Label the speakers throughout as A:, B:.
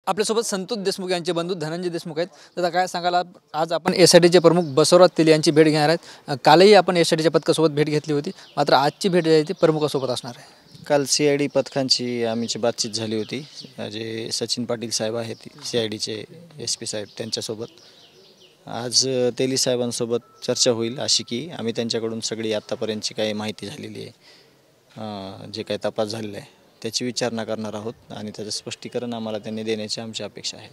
A: आपल्यासोबत संतोष देशमुख यांचे बंधू धनंजय देशमुख आहेत। दादा काय सांगाल, आज आपण एसआयटीचे प्रमुख बसवराज तेली यांची भेट घेणार आहेत। कालही आपण एसआयटीच्या पथकासोबत भेट घेतली होती, मात्र आजची भेट आहे ती प्रमुखासोबत असणार आहे।
B: काल सीआयडी पथकांची आमची बातचीत झाली होती, जे सचिन पाटील साहेब आहेत सीआयडीचे एसपी साहेब त्यांच्यासोबत। आज तेली साहेबांसोबत चर्चा होईल अशी की आम्ही त्यांच्याकडून सगळी आत्तापर्यंतची काही माहिती झालेली आहे, जे काही तपास झालेला आहे त्याची विचारणा करणार आहोत आणि त्याचं स्पष्टीकरण आम्हाला त्यांनी देण्याची आमची अपेक्षा आहे।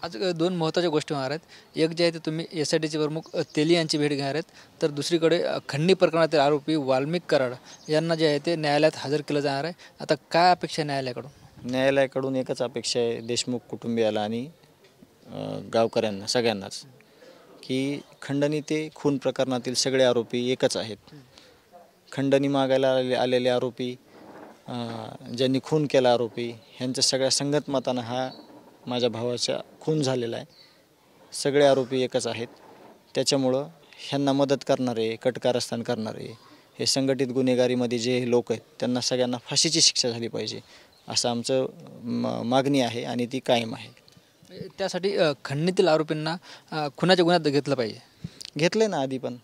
A: आज दोन महत्त्वाच्या गोष्टी होणार आहेत। एक जे आहे ते तुम्ही एसआयटीचे प्रमुख तेली यांची भेट घेणार आहेत, तर दुसरीकडे खंडणी प्रकरणातील आरोपी वाल्मिक कराड यांना जे आहे ते न्यायालयात हजर केलं जाणार आहे। आता काय अपेक्षा आहे न्यायालयाकडून?
B: न्यायालयाकडून एकच अपेक्षा आहे देशमुख कुटुंबियाला आणि गावकऱ्यांना सगळ्यांनाच, की खंडणी ते खून प्रकरणातील सगळे आरोपी एकच आहेत। खंडणी मागायला आलेले आरोपी, ज्यांनी खून केला आरोपी, ह्यांच्या सगळ्या संगतमतानं हा माझ्या भावाचा खून झालेला आहे। सगळे आरोपी एकच आहेत, त्याच्यामुळं ह्यांना मदत करणारे, कटकारस्थान करणारे, हे संघटित गुन्हेगारीमध्ये जे लोक आहेत त्यांना सगळ्यांना फाशीची शिक्षा झाली पाहिजे असं आमचं मागणी आहे आणि ती कायम आहे।
A: त्यासाठी खंडणीतील आरोपींना खुनाच्या गुन्ह्यात घेतलं पाहिजे।
B: घेतले ना आधी, पण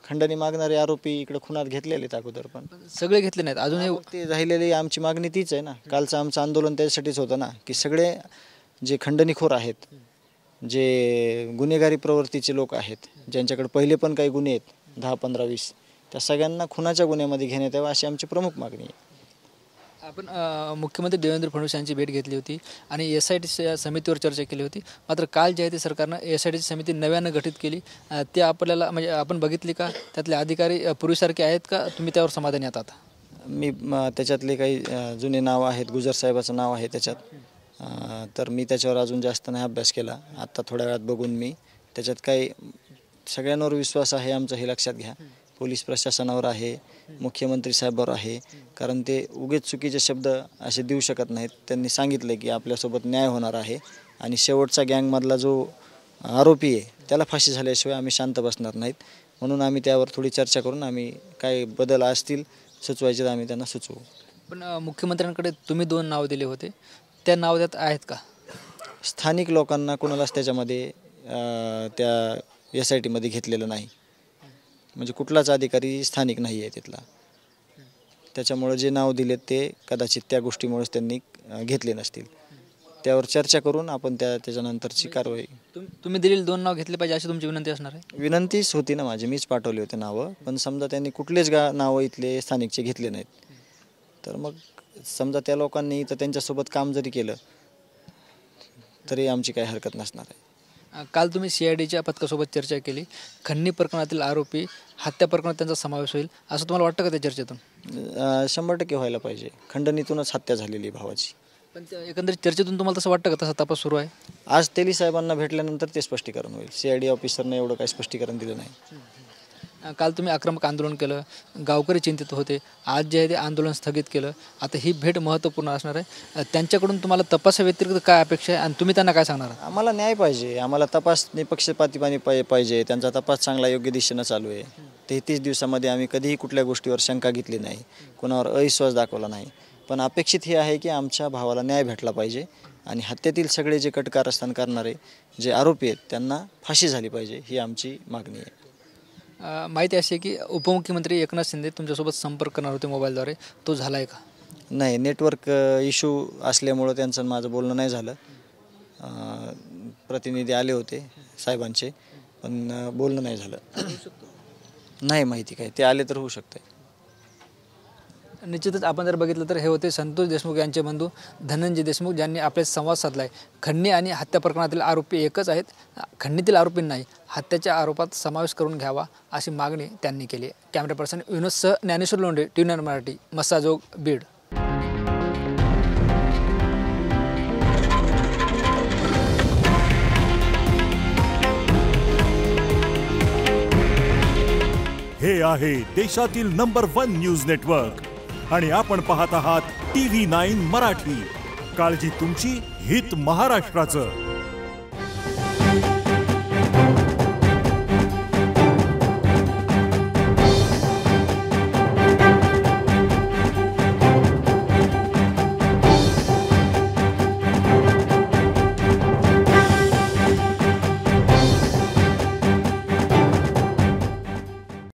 B: खंडणी मागणारे आरोपी इकडे खुनात घेतलेले अगोदर, पण
A: सगळे घेतले नाहीत अजूनही।
B: ते राहिलेली आमची मागणी तीच आहे ना। कालचं आमचं आंदोलन त्यासाठीच होतं ना, की सगळे जे खंडणीखोर आहेत, जे गुन्हेगारी प्रवृत्तीचे लोक आहेत, ज्यांच्याकडे पहिले पण काही गुन्हे आहेत 10, 15, 20, त्या सगळ्यांना खुनाच्या गुन्ह्यामध्ये घेण्यात यावं अशी आमची प्रमुख मागणी आहे।
A: आपण मुख्यमंत्री देवेंद्र फडणवीस यांची भेट घेतली होती आणि एसआयटी समितीवर चर्चा केली होती, मात्र काल जे आहे ते सरकारनं एसआयटीची समिती नव्यानं गठीत केली। ते आपल्याला म्हणजे आपण बघितली का? त्यातले अधिकारी पूर्वीसारखे आहेत का? तुम्ही त्यावर समाधानी आहात?
B: मी त्याच्यातले काही जुने नाव आहेत, गुजर साहेबाचं नाव आहे त्याच्यात, तर मी त्याच्यावर अजून जास्त नाही अभ्यास केला। आत्ता थोड्या वेळात बघून मी त्याच्यात काही सगळ्यांवर विश्वास आहे आमचं हे लक्षात घ्या। पोलीस प्रशासनावर आहे, मुख्यमंत्री साहेबांवर आहे, कारण ते उगीच चुकीचे शब्द असे देऊ शकत नाहीत। त्यांनी सांगितलं की आपल्यासोबत न्याय होणार आहे आणि शेवटचा गँगमधला जो आरोपी आहे त्याला फाशी झाल्याशिवाय आम्ही शांत बसणार नाहीत। म्हणून आम्ही त्यावर थोडी चर्चा करून आम्ही काही बदल असतील सुचवायचे तर आम्ही त्यांना सुचवू।
A: पण मुख्यमंत्र्यांकडे तुम्ही 2 नाव दिले होते, त्या नाव त्यात आहेत का?
B: स्थानिक लोकांना कोणालाच त्याच्यामध्ये त्या एसआयटीमध्ये घेतलेलं नाही, म्हणजे कुठलाच अधिकारी स्थानिक नाही आहे तिथला। त्याच्यामुळे जे नाव दिलेत ते कदाचित त्या गोष्टीमुळेच त्यांनी घेतले नसतील। त्यावर चर्चा करून आपण त्याच्यानंतरची कारवाई।
A: तुम्ही दिलेले 2 नाव घेतले पाहिजे अशी तुमची विनंती असणार आहे?
B: विनंतीच होती ना माझी, मीच पाठवले होते नावं, पण समजा त्यांनी कुठलेच नावं इथले स्थानिकचे घेतले नाहीत, तर मग समजा त्या लोकांनी तर त्यांच्यासोबत काम जरी केलं तरी आमची काही हरकत नसणार आहे।
A: काल तुम्ही सीआयडीच्या पथकासोबत चर्चा केली, खंडणी प्रकरणातील आरोपी हत्या प्रकरणात त्यांचा समावेश होईल असं तुम्हाला वाटतं का त्या चर्चेतून?
B: 100% व्हायला पाहिजे। खंडणीतूनच हत्या झालेली भावाची। पण
A: एकंदरीत चर्चेतून तुम्हाला तसं वाटतं का तसा तपास सुरू आहे?
B: आज तेली साहेबांना भेटल्यानंतर ते स्पष्टीकरण होईल। सीआयडी ऑफिसरने एवढं काही स्पष्टीकरण दिलं नाही।
A: काल तुम्ही आक्रमक आंदोलन केलं, गावकरी चिंतित होते, आज जे आहे ते आंदोलन स्थगित केलं। आता ही भेट महत्त्वपूर्ण असणार आहे, त्यांच्याकडून तुम्हाला तपासाव्यतिरिक्त काय अपेक्षा आहे आणि तुम्ही त्यांना काय सांगणार?
B: आम्हाला न्याय पाहिजे, आम्हाला तपास निपक्षपातीपणे पाहिजे, त्यांचा तपास चांगला योग्य दिशेनं चालू आहे। 33 दिवसामध्ये आम्ही कधीही कुठल्या गोष्टीवर शंका घेतली नाही, कोणावर अविश्वास दाखवला नाही, पण अपेक्षित हे आहे की आमच्या भावाला न्याय भेटला पाहिजे आणि हत्येतील सगळे जे कटकारस्थान करणारे जे आरोपी आहेत त्यांना फाशी झाली पाहिजे ही आमची मागणी आहे।
A: माहिती अशी आहे की उपमुख्यमंत्री एकनाथ शिंदे तुमच्यासोबत संपर्क करणार होते मोबाईलद्वारे, तो झाला आहे का?
B: नाही, नेटवर्क इश्यू असल्यामुळं त्यांचं माझं बोलणं नाही झालं। प्रतिनिधी आले होते साहेबांचे, पण बोलणं नाही झालं। नाही माहिती काय, ते आले तर होऊ शकतं।
A: निश्चितच आपण जर बघितलं तर हे होते संतोष देशमुख यांचे बंधू धनंजय देशमुख, ज्यांनी आपले संवाद साधला आहे। खंडणी आणि हत्या प्रकरणातील आरोपी एकच आहेत, खंडणीतील आरोपींनाही हत्याच्या आरोपात समावेश करून घ्यावा अशी मागणी त्यांनी केली आहे। कॅमेरा पर्सन विनोदसह ज्ञानेश्वर लोंढे, TV9 मराठी, मस्साजोग, बीड।
C: हे आहे देशातील नंबर 1 न्यूज नेटवर्क आणि आपण पाहत आहात TV9 मराठी। काळजी तुमची, हित महाराष्ट्राचं।